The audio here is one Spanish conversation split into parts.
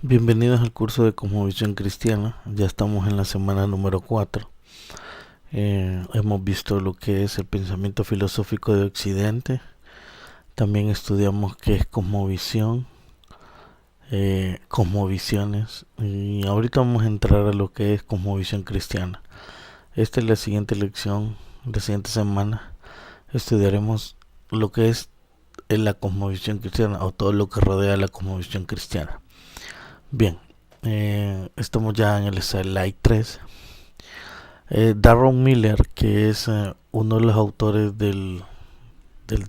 Bienvenidos al curso de Cosmovisión Cristiana. Ya estamos en la semana número 4. Hemos visto lo que es el pensamiento filosófico de Occidente. También estudiamos qué es cosmovisión, cosmovisiones. Y ahorita vamos a entrar a lo que es cosmovisión cristiana. Esta es la siguiente lección. La siguiente semana estudiaremos lo que es la cosmovisión cristiana o todo lo que rodea la cosmovisión cristiana. Bien, estamos ya en el slide 3. Darren Miller, que es uno de los autores del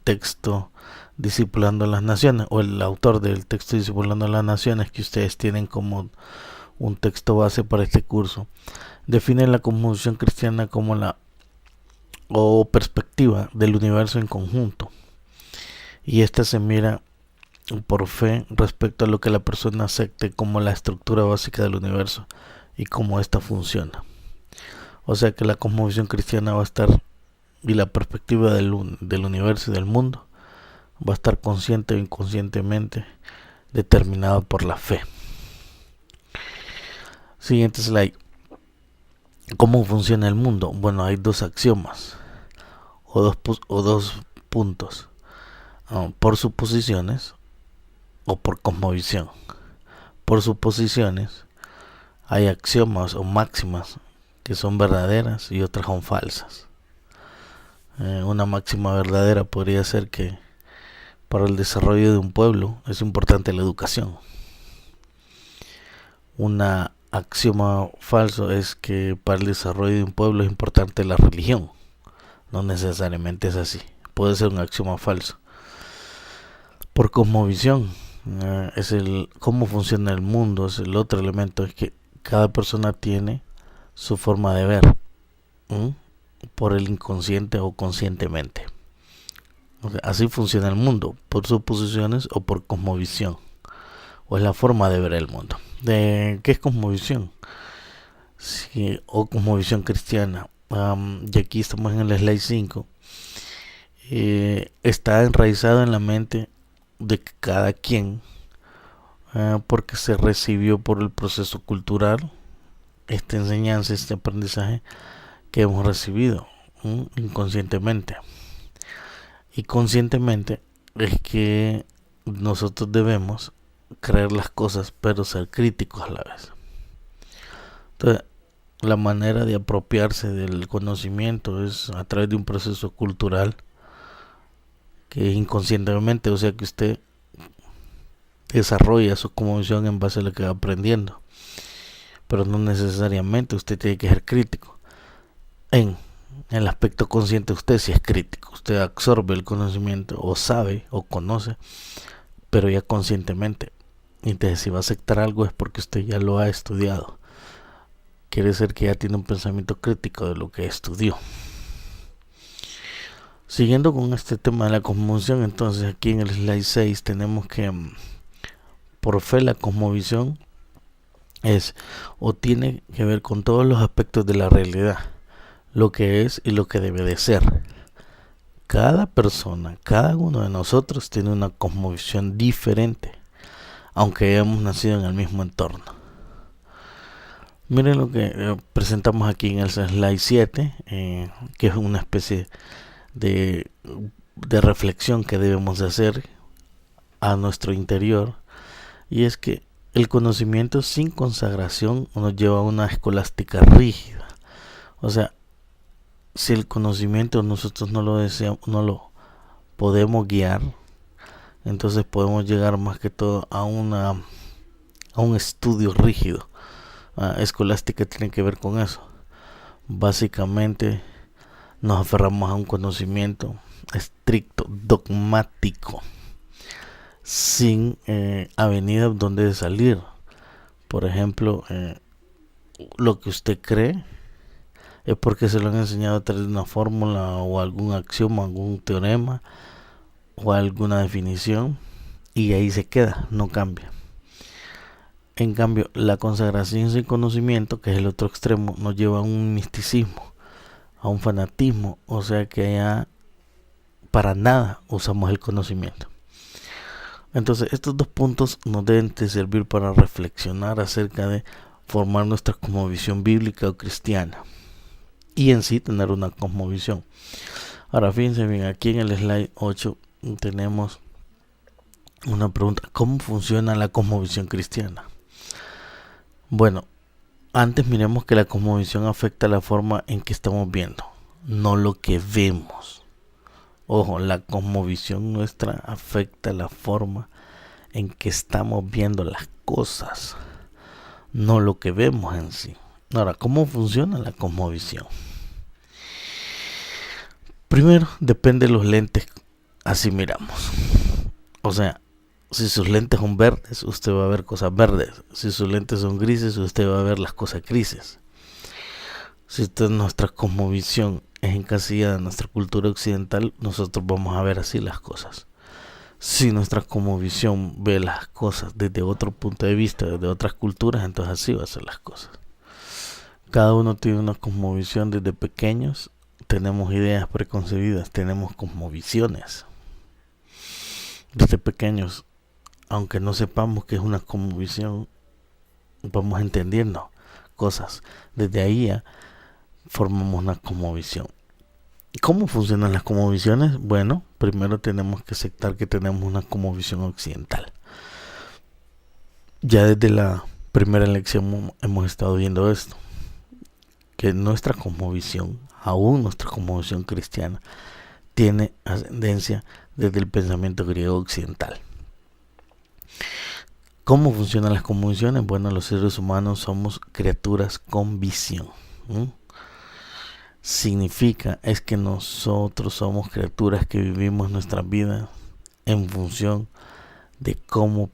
texto Discipulando a las Naciones, o el autor del texto Discipulando a las Naciones, que ustedes tienen como un texto base para este curso, define la cosmovisión cristiana como la o perspectiva del universo en conjunto. Y esta se mira por fe respecto a lo que la persona acepte como la estructura básica del universo y cómo ésta funciona. O sea que la cosmovisión cristiana va a estar, y la perspectiva del universo y del mundo va a estar consciente o inconscientemente determinada por la fe. Siguiente slide. ¿Cómo funciona el mundo? Bueno, hay dos axiomas o dos puntos. Por suposiciones o por cosmovisión. Por suposiciones hay axiomas o máximas que son verdaderas y otras son falsas. Una máxima verdadera podría ser que para el desarrollo de un pueblo es importante la educación. Una axioma falso es que para el desarrollo de un pueblo es importante la religión. No necesariamente es así. Puede ser un axioma falso. Por cosmovisión, es el cómo funciona el mundo, es el otro elemento, es que cada persona tiene su forma de ver, por el inconsciente o conscientemente. O sea, así funciona el mundo, por suposiciones o por cosmovisión, o es la forma de ver el mundo. ¿Qué es cosmovisión? Sí, o cosmovisión cristiana. Y aquí estamos en el slide 5. Está enraizado en la mente de cada quien, porque se recibió por el proceso cultural esta enseñanza, este aprendizaje que hemos recibido inconscientemente. Y conscientemente es que nosotros debemos creer las cosas, pero ser críticos a la vez. Entonces, la manera de apropiarse del conocimiento es a través de un proceso cultural que es inconscientemente, o sea que usted desarrolla su cosmovisión en base a lo que va aprendiendo, pero no necesariamente usted tiene que ser crítico. En el aspecto consciente usted sí es crítico, usted absorbe el conocimiento o sabe o conoce, pero ya conscientemente. Entonces si va a aceptar algo es porque usted ya lo ha estudiado. Quiere decir que ya tiene un pensamiento crítico de lo que estudió. Siguiendo con este tema de la cosmovisión, entonces aquí en el slide 6 tenemos que por fe la cosmovisión es o tiene que ver con todos los aspectos de la realidad, lo que es y lo que debe de ser. Cada persona, cada uno de nosotros tiene una cosmovisión diferente, aunque hayamos nacido en el mismo entorno. Miren lo que presentamos aquí en el slide 7, que es una especie de reflexión que debemos de hacer a nuestro interior, y es que el conocimiento sin consagración nos lleva a una escolástica rígida. O sea, si el conocimiento nosotros no lo deseamos, no lo podemos guiar, entonces podemos llegar más que todo a un estudio rígido. Escolástica tiene que ver con eso. Básicamente nos aferramos a un conocimiento estricto, dogmático, sin avenida donde salir. Por ejemplo, lo que usted cree es porque se lo han enseñado a través de una fórmula o algún axioma, algún teorema o alguna definición, y ahí se queda, no cambia. En cambio, la consagración sin conocimiento, que es el otro extremo, nos lleva a un misticismo, a un fanatismo, o sea que allá para nada usamos el conocimiento. Entonces, estos dos puntos nos deben de servir para reflexionar acerca de formar nuestra cosmovisión bíblica o cristiana y en sí tener una cosmovisión. Ahora, fíjense bien, aquí en el slide 8 tenemos una pregunta: ¿cómo funciona la cosmovisión cristiana? Bueno, antes miremos que la cosmovisión afecta la forma en que estamos viendo, no lo que vemos. Ojo, la cosmovisión nuestra afecta la forma en que estamos viendo las cosas, no lo que vemos en sí. Ahora, ¿cómo funciona la cosmovisión? Primero, depende de los lentes, así miramos. O sea, si sus lentes son verdes, usted va a ver cosas verdes. Si sus lentes son grises, usted va a ver las cosas grises. Si nuestra cosmovisión es encasillada en nuestra cultura occidental, nosotros vamos a ver así las cosas. Si nuestra cosmovisión ve las cosas desde otro punto de vista, desde otras culturas, entonces así va a ser las cosas. Cada uno tiene una cosmovisión desde pequeños, tenemos ideas preconcebidas, tenemos cosmovisiones. Desde pequeños, aunque no sepamos qué es una cosmovisión, vamos entendiendo cosas. Desde ahí ya formamos una cosmovisión. ¿Cómo funcionan las cosmovisiones? Bueno, primero tenemos que aceptar que tenemos una cosmovisión occidental. Ya desde la primera lección hemos estado viendo esto, que nuestra cosmovisión, aún nuestra cosmovisión cristiana, tiene ascendencia desde el pensamiento griego occidental. ¿Cómo funcionan las cosmovisiones? Bueno, los seres humanos somos criaturas con visión. Significa es que nosotros somos criaturas que vivimos nuestra vida en función de cómo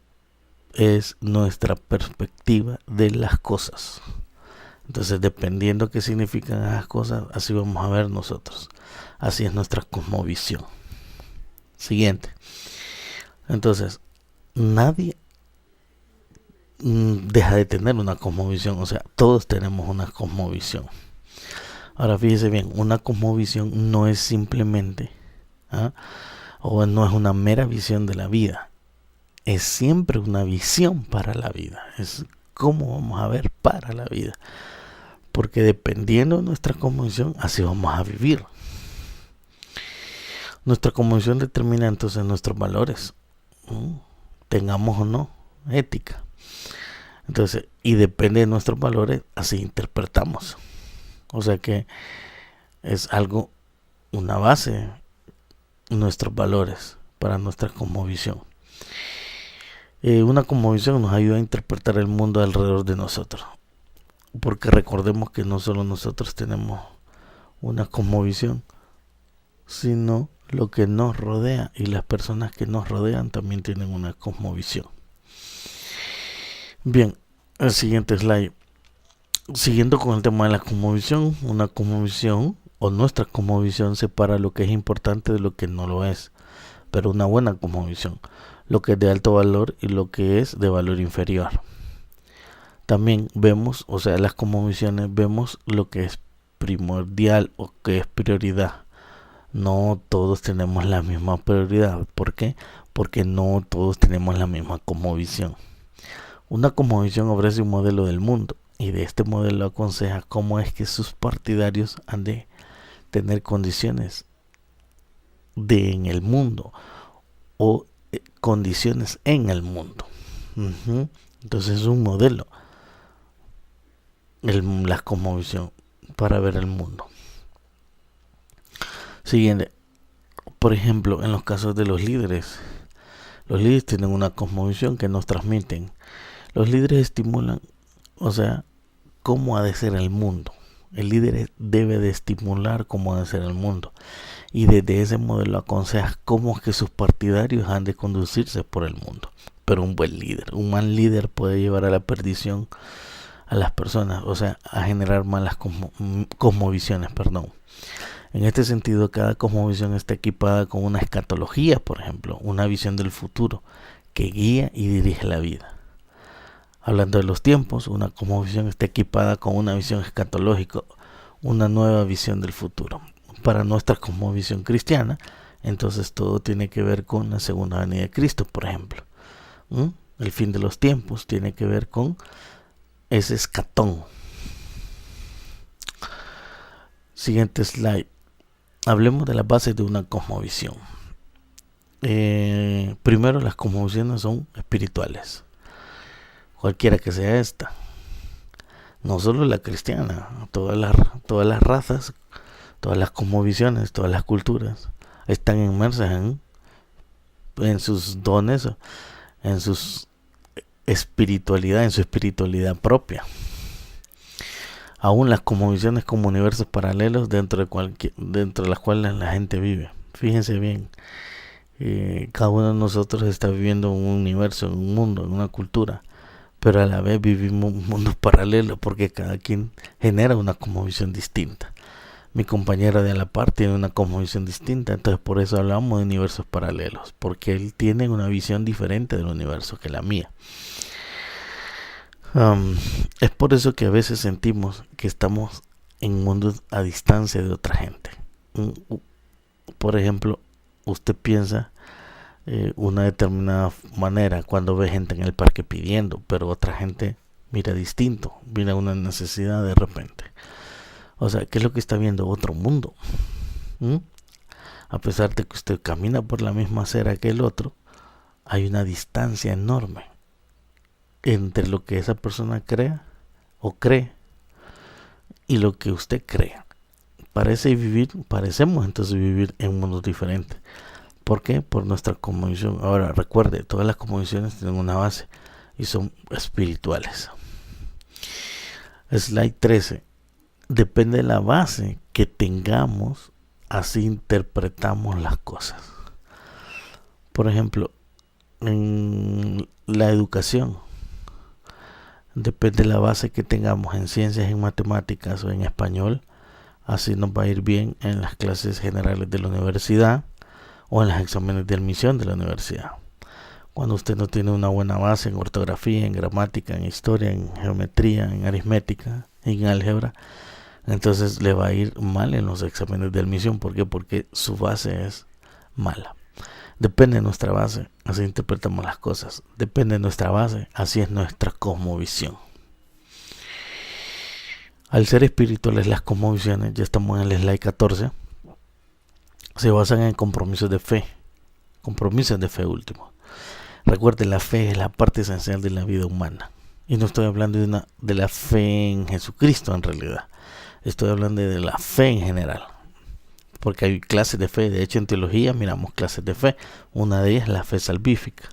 es nuestra perspectiva de las cosas. Entonces, dependiendo qué significan esas cosas, así vamos a ver nosotros. Así es nuestra cosmovisión. Siguiente. Entonces, nadie deja de tener una cosmovisión. O sea, todos tenemos una cosmovisión. Ahora fíjese bien, una cosmovisión no es simplemente, o no es una mera visión de la vida. Es siempre una visión para la vida. Es cómo vamos a ver para la vida. Porque dependiendo de nuestra cosmovisión, así vamos a vivir. Nuestra cosmovisión determina entonces nuestros valores. Tengamos o no ética. Entonces, y depende de nuestros valores, así interpretamos. O sea que es algo, una base, nuestros valores para nuestra cosmovisión. Una cosmovisión nos ayuda a interpretar el mundo alrededor de nosotros. Porque recordemos que no solo nosotros tenemos una cosmovisión, sino lo que nos rodea, y las personas que nos rodean también tienen una cosmovisión. Bien, el siguiente slide. Siguiendo con el tema de la cosmovisión, una cosmovisión o nuestra cosmovisión separa lo que es importante de lo que no lo es. Pero una buena cosmovisión, lo que es de alto valor y lo que es de valor inferior. También vemos, o sea, las cosmovisiones vemos lo que es primordial o que es prioridad. No todos tenemos la misma prioridad. ¿Por qué? Porque no todos tenemos la misma cosmovisión. Una cosmovisión ofrece un modelo del mundo, y de este modelo aconseja cómo es que sus partidarios han de tener condiciones en el mundo o condiciones en el mundo. Entonces es un modelo, la cosmovisión, para ver el mundo. Siguiente, por ejemplo, en los casos de los líderes tienen una cosmovisión que nos transmiten. Los líderes estimulan, o sea, cómo ha de ser el mundo. El líder debe de estimular cómo ha de ser el mundo. Y desde ese modelo aconseja cómo es que sus partidarios han de conducirse por el mundo. Pero un buen líder, un mal líder puede llevar a la perdición a las personas, o sea, a generar malas cosmovisiones, En este sentido, cada cosmovisión está equipada con una escatología, por ejemplo, una visión del futuro que guía y dirige la vida. Hablando de los tiempos, una cosmovisión está equipada con una visión escatológica, una nueva visión del futuro. Para nuestra cosmovisión cristiana, entonces todo tiene que ver con la segunda venida de Cristo, por ejemplo. ¿Mm? El fin de los tiempos tiene que ver con ese escatón. Siguiente slide. Hablemos de las bases de una cosmovisión. Primero, las cosmovisiones son espirituales, cualquiera que sea esta, no solo la cristiana, todas las razas, todas las cosmovisiones, todas las culturas están inmersas en sus dones, en su espiritualidad propia. Aún las cosmovisiones como universos paralelos dentro de las cuales la gente vive. Fíjense bien, cada uno de nosotros está viviendo un universo, en un mundo, en una cultura, pero a la vez vivimos un mundo paralelo porque cada quien genera una cosmovisión distinta. Mi compañera de a la par tiene una cosmovisión distinta, entonces por eso hablamos de universos paralelos, porque él tiene una visión diferente del universo que la mía. Es por eso que a veces sentimos que estamos en mundos a distancia de otra gente. Por ejemplo, usted piensa una determinada manera cuando ve gente en el parque pidiendo, pero otra gente mira distinto, mira una necesidad de repente. O sea, ¿qué es lo que está viendo? Otro mundo. A pesar de que usted camina por la misma acera que el otro, hay una distancia enorme entre lo que esa persona crea o cree y lo que usted crea. Parecemos entonces vivir en mundos diferentes. ¿Por qué? Por nuestra cosmovisión. Ahora, recuerde, todas las cosmovisiones tienen una base y son espirituales. Slide 13. Depende de la base que tengamos, así interpretamos las cosas. Por ejemplo, en la educación, depende de la base que tengamos en ciencias, en matemáticas o en español, así nos va a ir bien en las clases generales de la universidad o en los exámenes de admisión de la universidad. Cuando usted no tiene una buena base en ortografía, en gramática, en historia, en geometría, en aritmética, en álgebra, entonces le va a ir mal en los exámenes de admisión. ¿Por qué? Porque su base es mala. Depende de nuestra base, así interpretamos las cosas. Depende de nuestra base, así es nuestra cosmovisión. Al ser espirituales las cosmovisiones, ya estamos en el slide 14, se basan en compromisos de fe último. Recuerden, la fe es la parte esencial de la vida humana. Y no estoy hablando de la fe en Jesucristo en realidad. Estoy hablando de la fe en general. Porque hay clases de fe. De hecho, en teología miramos clases de fe. Una de ellas es la fe salvífica.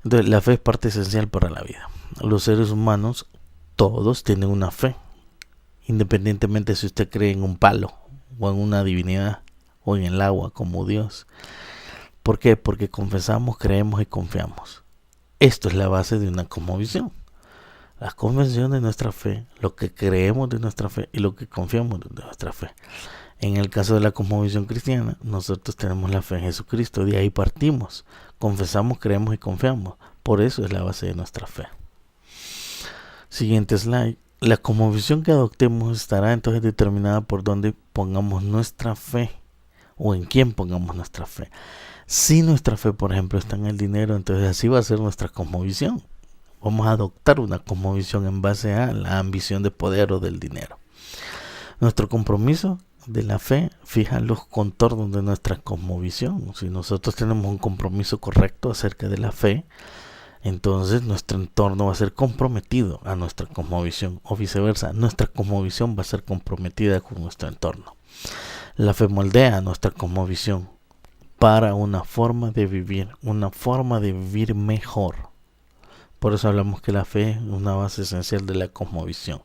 Entonces, la fe es parte esencial para la vida. Los seres humanos, todos tienen una fe. Independientemente si usted cree en un palo, o en una divinidad, o en el agua como Dios. ¿Por qué? Porque confesamos, creemos y confiamos. Esto es la base de una cosmovisión. La convención de nuestra fe, lo que creemos de nuestra fe y lo que confiamos de nuestra fe. En el caso de la cosmovisión cristiana, nosotros tenemos la fe en Jesucristo, de ahí partimos, confesamos, creemos y confiamos. Por eso es la base de nuestra fe. Siguiente slide. La cosmovisión que adoptemos estará entonces determinada por dónde pongamos nuestra fe o en quién pongamos nuestra fe. Si nuestra fe, por ejemplo, está en el dinero, entonces así va a ser nuestra cosmovisión. Vamos a adoptar una cosmovisión en base a la ambición de poder o del dinero. Nuestro compromiso de la fe fija los contornos de nuestra cosmovisión. Si nosotros tenemos un compromiso correcto acerca de la fe, entonces nuestro entorno va a ser comprometido a nuestra cosmovisión, o viceversa, nuestra cosmovisión va a ser comprometida con nuestro entorno. La fe moldea nuestra cosmovisión para una forma de vivir mejor. Por eso hablamos que la fe es una base esencial de la cosmovisión.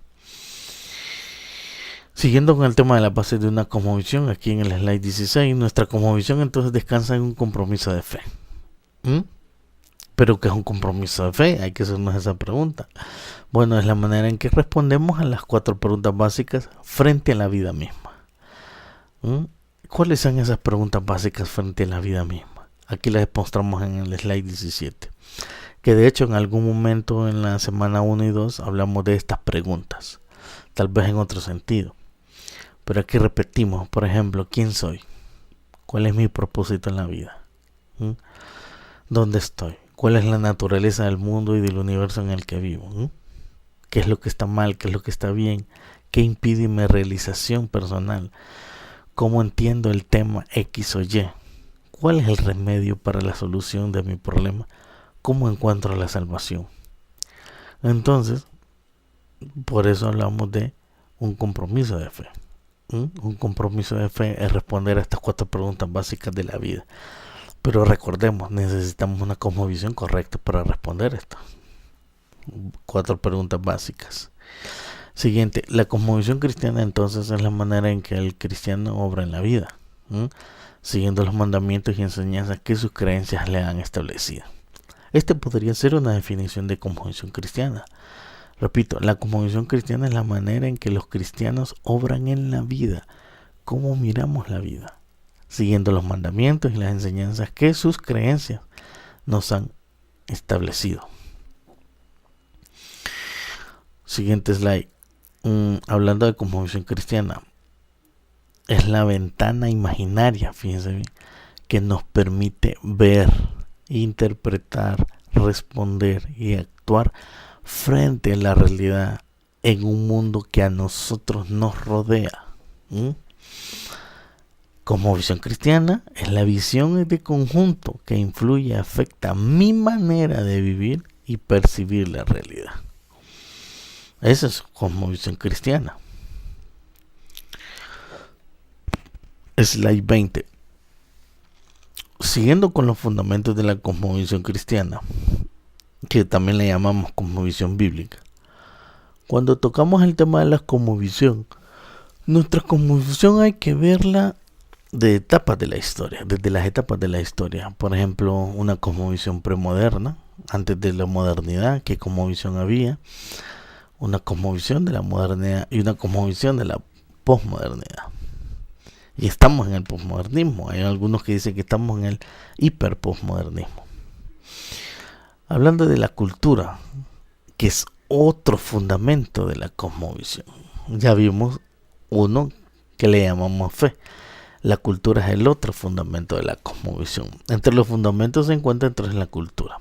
Siguiendo con el tema de la base de una cosmovisión, aquí en el slide 16, nuestra cosmovisión entonces descansa en un compromiso de fe. ¿Pero qué es un compromiso de fe? Hay que hacernos esa pregunta. Bueno, es la manera en que respondemos a las 4 preguntas básicas frente a la vida misma. ¿Cuáles son esas preguntas básicas frente a la vida misma? Aquí las mostramos en el slide 17. Que de hecho en algún momento en la semana 1 y 2 hablamos de estas preguntas. Tal vez en otro sentido. Pero aquí repetimos, por ejemplo, ¿quién soy? ¿Cuál es mi propósito en la vida? ¿Dónde estoy? cuál es la naturaleza del mundo y del universo en el que vivo, ¿no? ¿Qué es lo que está mal? ¿Qué es lo que está bien? ¿Qué impide mi realización personal? ¿Cómo entiendo el tema X o Y? ¿Cuál es el remedio para la solución de mi problema? ¿Cómo encuentro la salvación? Entonces, por eso hablamos de un compromiso de fe. Un compromiso de fe es responder a estas 4 preguntas básicas de la vida. Pero recordemos, necesitamos una cosmovisión correcta para responder esto. 4 preguntas básicas. Siguiente, la cosmovisión cristiana entonces es la manera en que el cristiano obra en la vida, siguiendo los mandamientos y enseñanzas que sus creencias le han establecido. Este podría ser una definición de cosmovisión cristiana. Repito, la cosmovisión cristiana es la manera en que los cristianos obran en la vida, cómo miramos la vida, siguiendo los mandamientos y las enseñanzas que sus creencias nos han establecido. Siguiente slide. Hablando de cosmovisión cristiana, es la ventana imaginaria, fíjense bien, que nos permite ver, interpretar, responder y actuar frente a la realidad en un mundo que a nosotros nos rodea. Cosmovisión cristiana es la visión de conjunto que influye y afecta mi manera de vivir y percibir la realidad. Esa es cosmovisión cristiana. Slide 20. Siguiendo con los fundamentos de la cosmovisión cristiana, que también le llamamos cosmovisión bíblica. Cuando tocamos el tema de la cosmovisión, nuestra cosmovisión hay que verla de etapas de la historia, desde las etapas de la historia. Por ejemplo, una cosmovisión premoderna, antes de la modernidad, ¿qué cosmovisión había? Una cosmovisión de la modernidad y una cosmovisión de la posmodernidad. Y estamos en el posmodernismo. Hay algunos que dicen que estamos en el hiperposmodernismo. Hablando de la cultura, que es otro fundamento de la cosmovisión. Ya vimos uno que le llamamos fe. La cultura es el otro fundamento de la cosmovisión. Entre los fundamentos se encuentra entonces la cultura.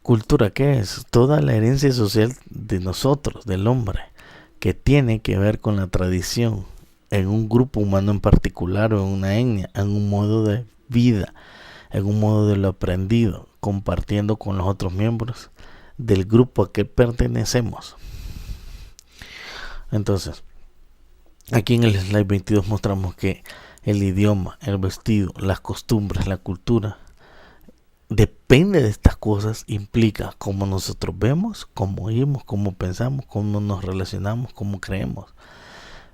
¿Cultura qué es? Toda la herencia social de nosotros, del hombre, que tiene que ver con la tradición en un grupo humano en particular o en una etnia, en un modo de vida, en un modo de lo aprendido, compartiendo con los otros miembros del grupo a que pertenecemos. Entonces, aquí en el slide 22 mostramos que el idioma, el vestido, las costumbres, la cultura, depende de estas cosas, implica cómo nosotros vemos, cómo oímos, cómo pensamos, cómo nos relacionamos, cómo creemos.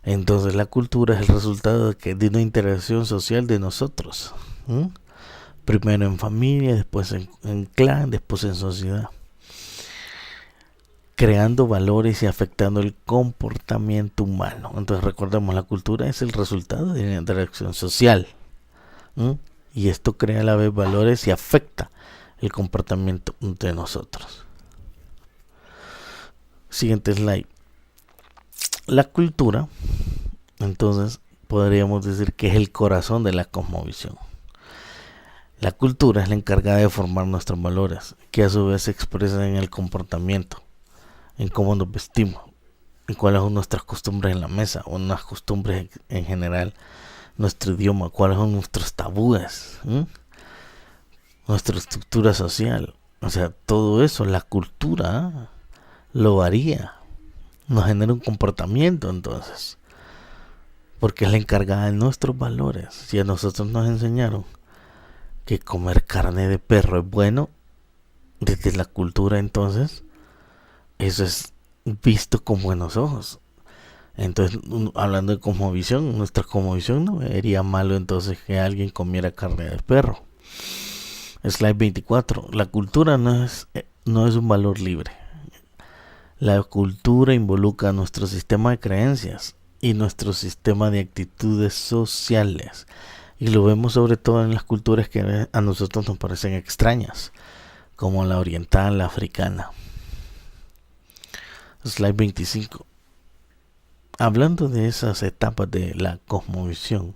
Entonces la cultura es el resultado de una interacción social de nosotros. Primero en familia, después en clan, después en sociedad. Creando valores y afectando el comportamiento humano. Entonces recordemos, la cultura es el resultado de una interacción social. Y esto crea a la vez valores y afecta el comportamiento de nosotros. Siguiente slide. La cultura, entonces, podríamos decir que es el corazón de la cosmovisión. La cultura es la encargada de formar nuestros valores, que a su vez se expresan en el comportamiento, en cómo nos vestimos, en cuáles son nuestras costumbres en la mesa, o unas costumbres en general, nuestro idioma, cuáles son nuestros tabúes, nuestra estructura social. O sea, todo eso, la cultura lo varía, nos genera un comportamiento entonces, porque es la encargada de nuestros valores. Si a nosotros nos enseñaron que comer carne de perro es bueno, desde la cultura entonces, eso es visto con buenos ojos. Entonces, hablando de cosmovisión, nuestra cosmovisión no vería malo entonces que alguien comiera carne de perro. Slide 24. La cultura no es un valor libre. La cultura involucra nuestro sistema de creencias y nuestro sistema de actitudes sociales. Y lo vemos sobre todo en las culturas que a nosotros nos parecen extrañas, como la oriental, la africana. Slide 25. Hablando de esas etapas de la cosmovisión,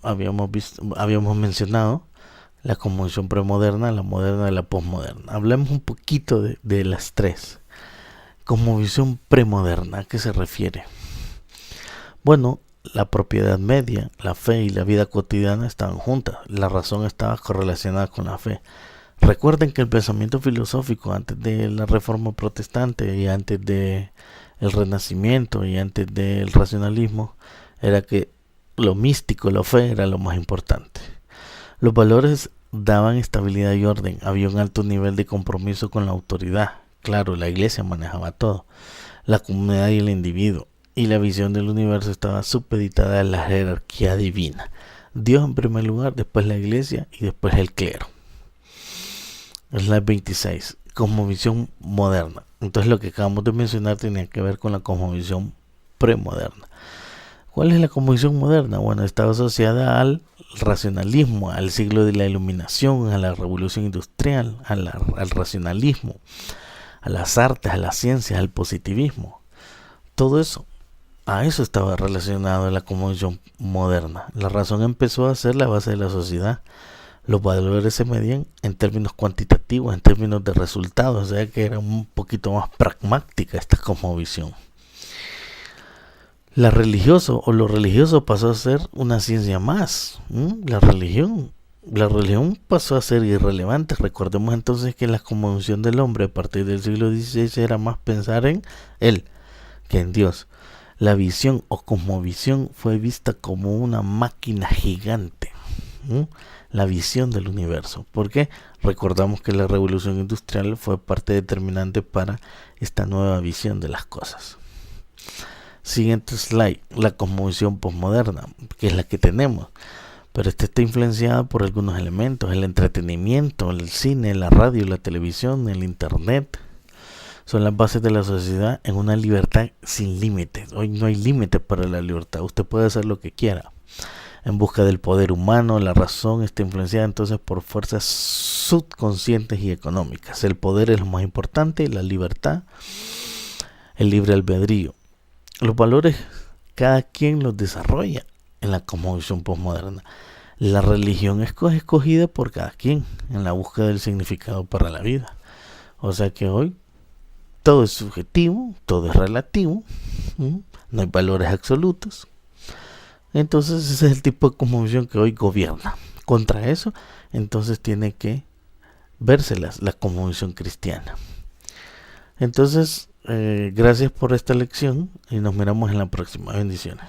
habíamos mencionado la cosmovisión premoderna, la moderna y la posmoderna. Hablemos un poquito de las tres. Cosmovisión premoderna, ¿a qué se refiere? Bueno, la propiedad media, la fe y la vida cotidiana estaban juntas. La razón estaba correlacionada con la fe. Recuerden que el pensamiento filosófico antes de la Reforma Protestante y antes de el Renacimiento y antes del racionalismo era que lo místico, la fe, era lo más importante. Los valores daban estabilidad y orden. Había un alto nivel de compromiso con la autoridad. Claro, la iglesia manejaba todo, la comunidad y el individuo, y la visión del universo estaba supeditada a la jerarquía divina. Dios en primer lugar, después la iglesia y después el clero. Slide 26. Cosmovisión moderna. Entonces lo que acabamos de mencionar tenía que ver con la cosmovisión premoderna. ¿Cuál es la cosmovisión moderna? Bueno, está asociada al racionalismo, al siglo de la iluminación, a la revolución industrial, al racionalismo, a las artes, a las ciencias, al positivismo. Todo eso, a eso estaba relacionado la cosmovisión moderna. La razón empezó a ser la base de la sociedad. Los valores se medían en términos cuantitativos, en términos de resultados, o sea que era un poquito más pragmática esta cosmovisión. Lo religioso pasó a ser una ciencia más. La religión pasó a ser irrelevante. Recordemos entonces que la cosmovisión del hombre a partir del siglo XVI era más pensar en él que en Dios. La visión o cosmovisión fue vista como una máquina gigante. La visión del universo. Porque recordamos que la revolución industrial fue parte determinante para esta nueva visión de las cosas. Siguiente slide, la cosmovisión posmoderna, que es la que tenemos. Pero esta está influenciada por algunos elementos: el entretenimiento, el cine, la radio, la televisión, el internet. Son las bases de la sociedad en una libertad sin límites. Hoy no hay límite para la libertad. Usted puede hacer lo que quiera. En busca del poder humano, la razón está influenciada entonces por fuerzas subconscientes y económicas. El poder es lo más importante, la libertad, el libre albedrío. Los valores cada quien los desarrolla en la cosmovisión posmoderna. La religión es escogida por cada quien en la búsqueda del significado para la vida. O sea que hoy todo es subjetivo, todo es relativo, no hay valores absolutos. Entonces ese es el tipo de cosmovisión que hoy gobierna. Contra eso, entonces tiene que verse la cosmovisión cristiana. Entonces, gracias por esta lección y nos miramos en la próxima. Bendiciones.